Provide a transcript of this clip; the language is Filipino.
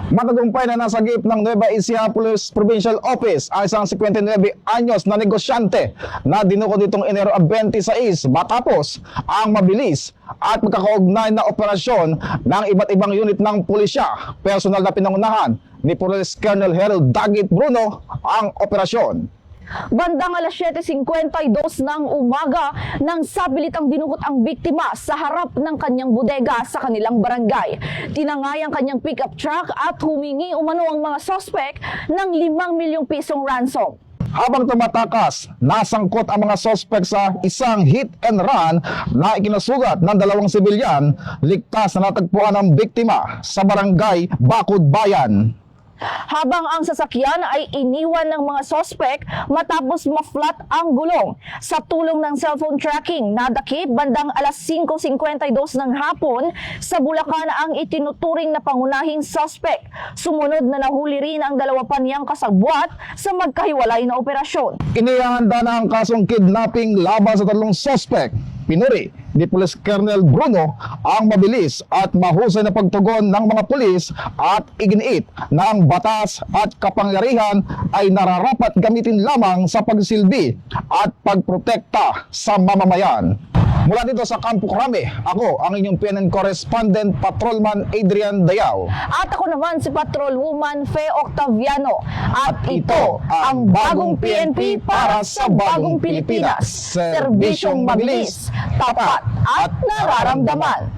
Matagumpay na nasagip ng Nueva Ecija Police Provincial Office ang isang 59 anyos na negosyante na dinukot nitong Enero 26 matapos ang mabilis at magkakaugnay na operasyon ng iba't ibang unit ng pulisya. Personal na pinangunahan ni Police Colonel Harold Dagit Bruno ang operasyon. Bandang alas 7:52 ng umaga nang sabilitang dinukot ang biktima sa harap ng kanyang bodega sa kanilang barangay. Tinangay ang kanyang pickup truck at humingi umano ang mga sospek ng 5 milyong pisong ransom. Habang tumatakas, nasangkot ang mga sospek sa isang hit and run na ikinasugat ng 2 sibilyan. Ligtas na natagpuan ang biktima sa barangay Bakod Bayan. Habang ang sasakyan ay iniwan ng mga sospek matapos ma-flat ang gulong. Sa tulong ng cellphone tracking, nadakip bandang alas 5:52 ng hapon sa Bulacan ang itinuturing na pangunahing sospek. Sumunod na nahuli rin ang 2 pa niyang kasabwat sa magkahiwalay na operasyon. Inihanda na ang kasong kidnapping laban sa 3 sospek. Pinuri ni Police Colonel Bruno ang mabilis at mahusay na pagtugon ng mga pulis at iginiit na ang batas at kapangyarihan ay nararapat gamitin lamang sa pagsilbi at pagprotekta sa mamamayan. Mula dito sa Campo Crame, ako ang inyong PNN correspondent Patrolman Adrian Dayao. At ako naman si Patrolwoman Fe Octaviano. At ito ang bagong PNP para sa bagong Pilipinas. Serbisyong mabilis, tapat at nararamdaman.